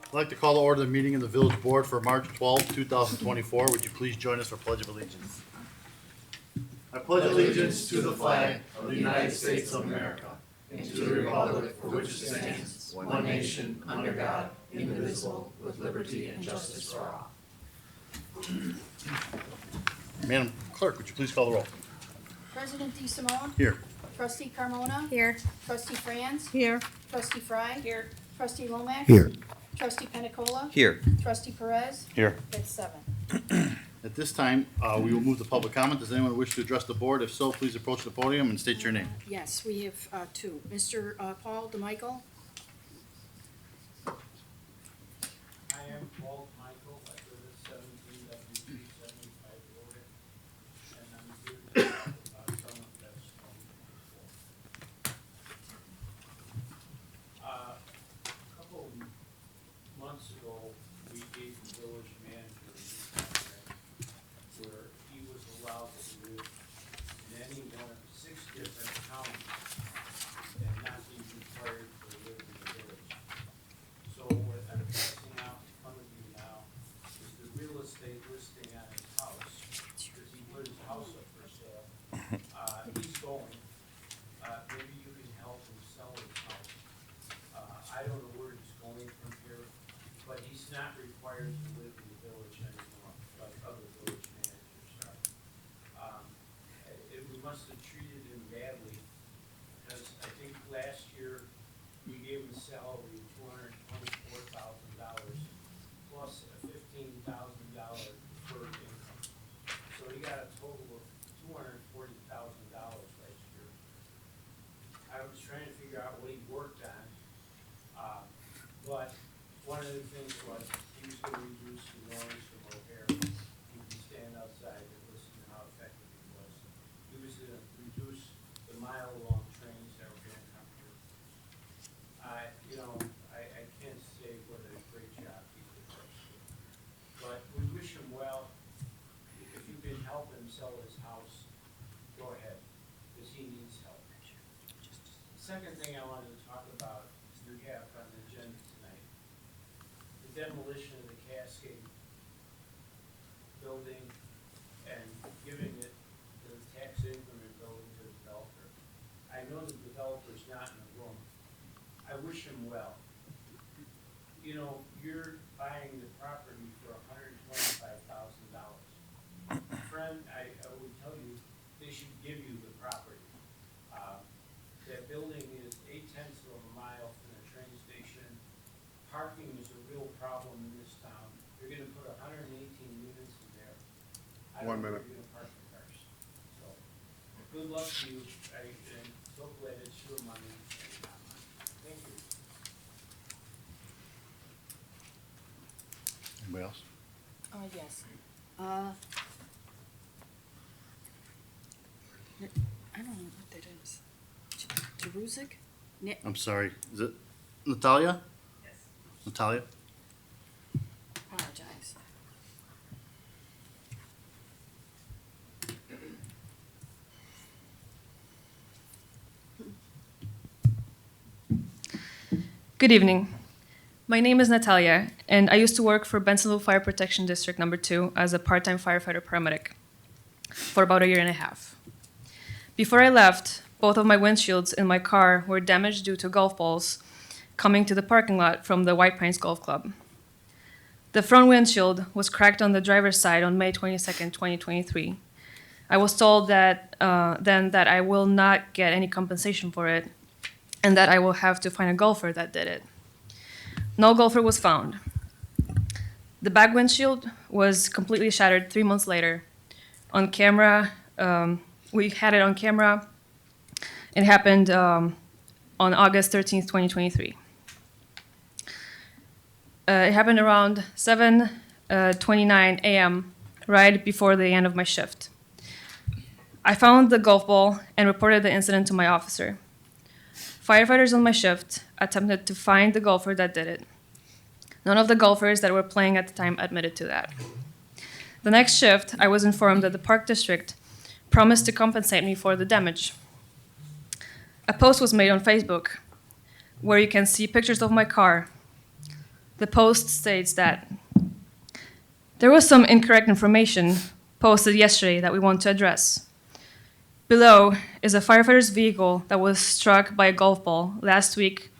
I'd like to call to order the meeting of the village board for March 12, 2024. Would you please join us for Pledge of Allegiance? I pledge Allegiance to the flag of the United States of America and to the republic for which it stands, one nation, under God, indivisible, with liberty and justice for all. Madam Clerk, would you please call the roll? President DeSimone? Here. Trustee Carmona? Here. Trustee Franz? Here. Trustee Fry? Here. Trustee Lomax? Here. Trustee Penicola? Here. Trustee Perez? Here. That's 7. At this time, we will move to public comment. Does anyone wish to address the board? If so, please approach the podium and state your name. Yes, we have 2. Mr. Paul DeMichael? I am Paul Michael, I live at 17W375 Road, and I'm here to talk about some of that 2024. A couple months ago, we gave the village manager a new contract where he was allowed to live in any one of 6 different counties and not be required to live in the village. So what I'm passing out in front of you now is the real estate listing on his house, because he put his house up for sale. He's going, maybe you can help him sell his house. I don't know where he's going from here, but he's not required to live in the village anymore, like other village managers are. We must have treated him badly, because I think last year, we gave him a salary of $224,000 plus a $15,000 deferred income. So he got a total of $240,000 last year. I was trying to figure out what he worked on, but one of the things was he was gonna reduce the noise from O'Hare. He could stand outside and listen to how effective he was. He was gonna reduce the mile-long trains that were gonna come here. I can't say what a great job he did last year. But we wish him well. If you can help him sell his house, go ahead, because he needs help. The second thing I wanted to talk about is we have on the agenda tonight, the demolition of the Cascade building and giving it the tax increment building to the developer. I know the developer's not in the room. I wish him well. You know, you're buying the property for $125,000. Friend, I would tell you, they should give you the property. That building is 0.8 of a mile from the train station. Parking is a real problem in this town. You're gonna put 118 units in there. I don't know where you're gonna park the cars. So, good luck to you. I'm so glad it's your money and not mine. Thank you. Anybody else? Yes. I don't know what that is. Jeruzik? I'm sorry. Is it Natalia? Yes. Natalia? Apologize. Good evening. My name is Natalia, and I used to work for Bensenville Fire Protection District Number 2 as a part-time firefighter paramedic for about 1.5 years. Before I left, both of my windshields in my car were damaged due to golf balls coming to the parking lot from the White Pines Golf Club. The front windshield was cracked on the driver's side on May 22nd, 2023. I was told that then that I will not get any compensation for it and that I will have to find a golfer that did it. No golfer was found. The back windshield was completely shattered 3 months later. On camera, we had it on camera. It happened on August 13th, 2023. It happened around 7:29 a.m., right before the end of my shift. I found the golf ball and reported the incident to my officer. Firefighters on my shift attempted to find the golfer that did it. None of the golfers that were playing at the time admitted to that. The next shift, I was informed that the Park District promised to compensate me for the damage. A post was made on Facebook where you can see pictures of my car. The post states that there was some incorrect information posted yesterday that we want to address. Below is a firefighter's vehicle that was struck by a golf ball last week,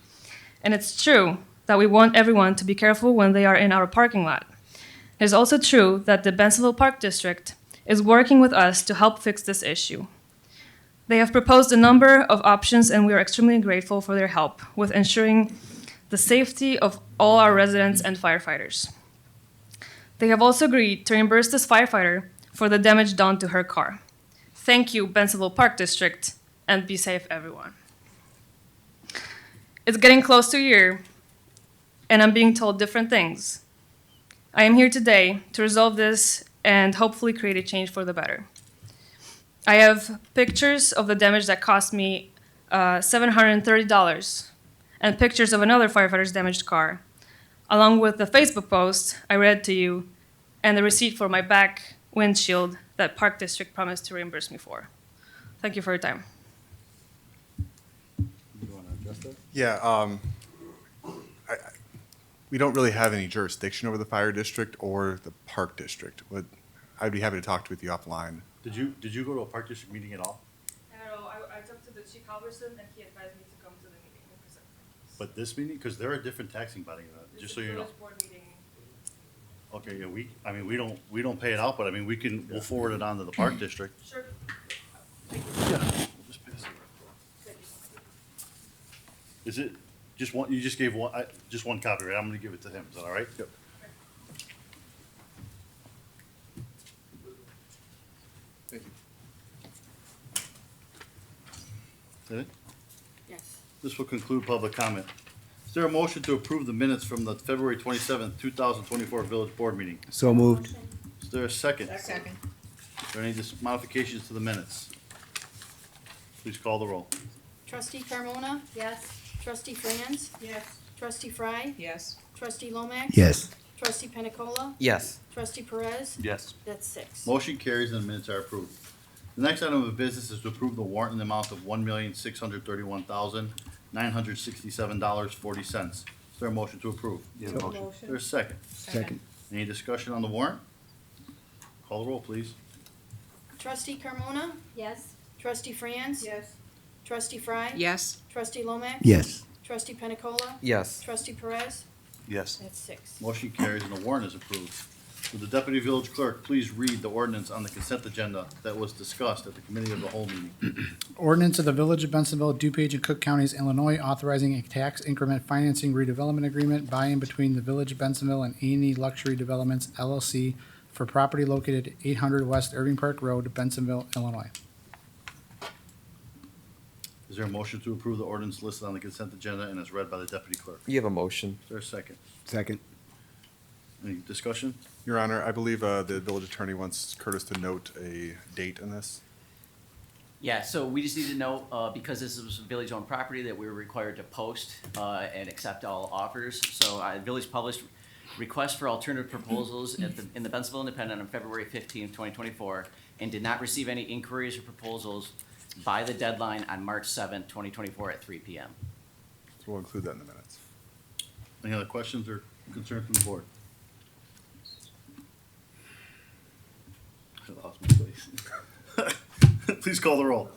and it's true that we want everyone to be careful when they are in our parking lot. It is also true that the Bensenville Park District is working with us to help fix this issue. They have proposed a number of options, and we are extremely grateful for their help with ensuring the safety of all our residents and firefighters. They have also agreed to reimburse this firefighter for the damage done to her car. Thank you, Bensenville Park District, and be safe, everyone. It's getting close to a year, and I'm being told different things. I am here today to resolve this and hopefully create a change for the better. I have pictures of the damage that cost me $730 and pictures of another firefighter's damaged car, along with the Facebook post I read to you and the receipt for my back windshield that Park District promised to reimburse me for. Thank you for your time. You want to address that? Yeah, we don't really have any jurisdiction over the fire district or the park district. But I'd be happy to talk with you offline. Did you go to a Park District meeting at all? No, I talked to the Chief Halverson and he advised me to come to the meeting and present. But this meeting, because they're a different taxing body, just so you know. Board meeting. Okay, yeah, we don't pay it out, but I mean, we'll forward it on to the Park District. Sure. Yeah, we'll just pass it. Is it just one, you just gave one, just one copy, right? I'm gonna give it to him, is that all right? Yep. Thank you. Is that it? Yes. This will conclude public comment. Is there a motion to approve the minutes from the February 27th, 2024 Village Board meeting? So moved. Is there a second? Second. Is there any modifications to the minutes? Please call the roll. Trustee Carmona? Yes. Trustee Franz? Yes. Trustee Fry? Yes. Trustee Lomax? Yes. Trustee Penicola? Yes. Trustee Perez? Yes. That's 6. Motion carries and the minutes are approved. The next item of business is to approve the warrant in the amount of $1,631,967.40. Is there a motion to approve? Is there a second? Second. Any discussion on the warrant? Call the roll, please. Trustee Carmona? Yes. Trustee Franz? Yes. Trustee Fry? Yes. Trustee Lomax? Yes. Trustee Penicola? Yes. Trustee Perez? Yes. That's 6. Motion carries and the warrant is approved. Will the deputy village clerk please read the ordinance on the consent agenda that was discussed at the committee of the whole meeting? Ordinance of the Village of Bensenville, DuPage, and Cook Counties, Illinois, authorizing a tax increment financing redevelopment agreement by and between the Village of Bensenville and A&E Luxury Developments LLC for property located at 800 West Irving Park Road, Bensenville, Illinois. Is there a motion to approve the ordinance listed on the consent agenda and as read by the deputy clerk? You have a motion. Is there a second? Second. Any discussion? Your Honor, I believe the village attorney wants Curtis to note a date in this. Yeah, so we just need to know, because this is village-owned property, that we're required to post and accept all offers. So village published requests for alternative proposals in the Bensenville Independent on February 15th, 2024, and did not receive any inquiries or proposals by the deadline on March 7th, 2024 at 3 p.m. So we'll include that in the minutes. Any other questions or concerns from the board? I lost my place. Please call the roll.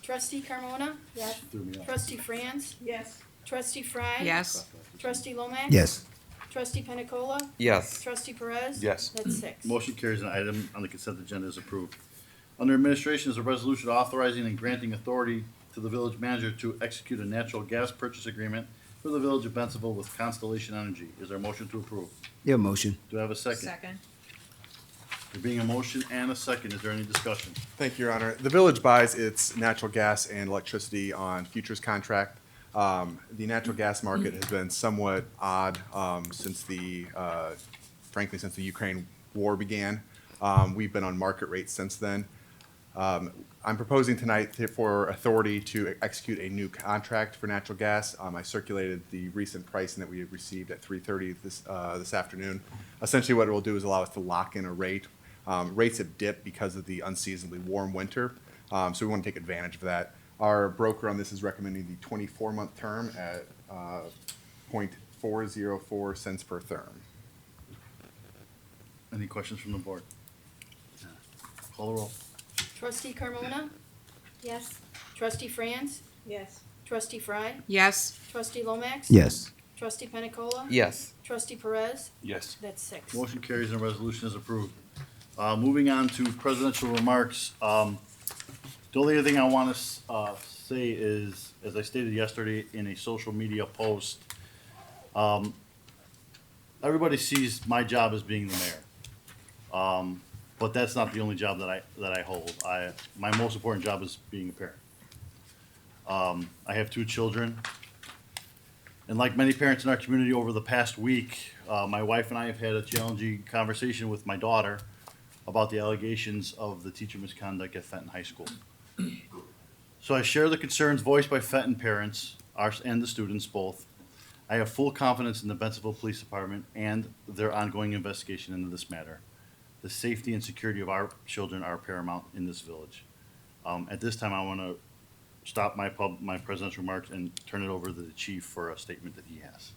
Trustee Carmona? Yes. Threw me off. Trustee Franz? Yes. Trustee Fry? Yes. Trustee Lomax? Yes. Trustee Penicola? Yes. Trustee Perez? Yes. That's 6. Motion carries and item on the consent agenda is approved. Under administration is a resolution authorizing and granting authority to the village manager to execute a natural gas purchase agreement for the village of Bensenville with Constellation Energy. Is there a motion to approve? You have a motion. Do I have a second? Second. There being a motion and a second, is there any discussion? Thank you, Your Honor. The village buys its natural gas and electricity on futures contract. The natural gas market has been somewhat odd since frankly, since the Ukraine war began. We've been on market rates since then. I'm proposing tonight for authority to execute a new contract for natural gas. I circulated the recent pricing that we have received at 3:30 this afternoon. Essentially, what it will do is allow us to lock in a rate. Rates have dipped because of the unseasonably warm winter, so we want to take advantage of that. Our broker on this is recommending the 24-month term at $0.404 per therm. Any questions from the board? Call the roll. Trustee Carmona? Yes. Trustee Franz? Yes. Trustee Fry? Yes. Trustee Lomax? Yes. Trustee Pena Cola? Yes. Trustee Perez? Yes. That's six. Motion carries and resolution is approved. Moving on to presidential remarks. The only other thing I want to say is, as I stated yesterday in a social media post, everybody sees my job as being the mayor. But that's not the only job that I hold. My most important job is being a parent. I have two children. And like many parents in our community over the past week, my wife and I have had a challenging conversation with my daughter about the allegations of the teacher misconduct at Fenton High School. So I share the concerns voiced by Fenton parents, and the students both. I have full confidence in the Bensenville Police Department and their ongoing investigation into this matter. The safety and security of our children are paramount in this village. At this time, I want to stop my president's remarks and turn it over to the chief for a statement that he has.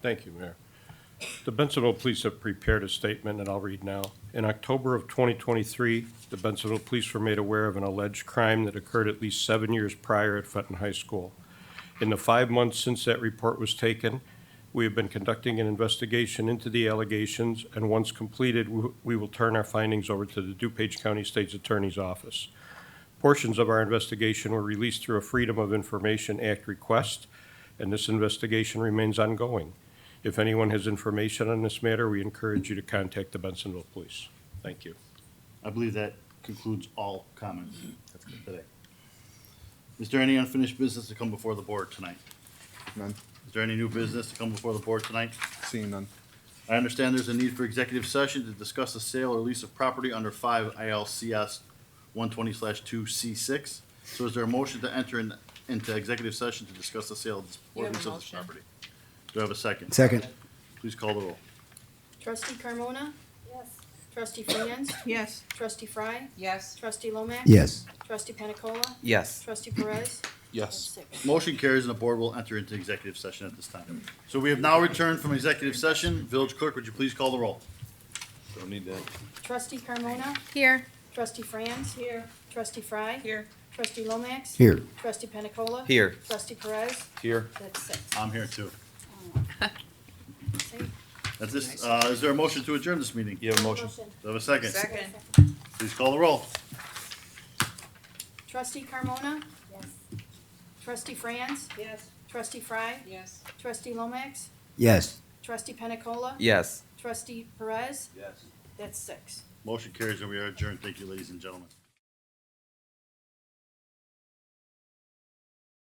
Thank you, Mayor. The Bensenville Police have prepared a statement, and I'll read now. In October of 2023, the Bensenville Police were made aware of an alleged crime that occurred at least 7 years prior at Fenton High School. In the 5 months since that report was taken, we have been conducting an investigation into the allegations, and once completed, we will turn our findings over to the DuPage County State's Attorney's Office. Portions of our investigation were released through a Freedom of Information Act request, and this investigation remains ongoing. If anyone has information on this matter, we encourage you to contact the Bensenville Police. Thank you. I believe that concludes all comments today. Is there any unfinished business to come before the board tonight? None? Is there any new business to come before the board tonight? Seeing none? I understand there's a need for executive session to discuss the sale or lease of property under 5 ILCS 120/2C6. So is there a motion to enter into executive session to discuss the sale or lease of this property? Do I have a second? Second. Please call the roll. Trustee Carmona? Yes. Trustee Franz? Yes. Trustee Fry? Yes. Trustee Lomax? Yes. Trustee Pena Cola? Yes. Trustee Perez? That's Yes. six. Motion carries and the board will enter into executive session at this time. So we have now returned from executive session. Village clerk, would you please call the roll? Don't need that. Trustee Carmona? Here. Trustee Franz? Here. Trustee Fry? Here. Trustee Lomax? Here. Trustee Pena Cola? Here. Trustee Perez? Here. That's six. I'm here too. See? That's this, is there a motion to adjourn this meeting? You have a motion? Motion. Do I have a second? Second. Please call the roll. Trustee Carmona? Yes. Trustee Franz? Yes. Trustee Fry? Yes. Trustee Lomax? Yes. Trustee Pena Cola? Yes. Trustee Perez? Yes. That's six. Motion carries and we are adjourned. Thank you, ladies and gentlemen.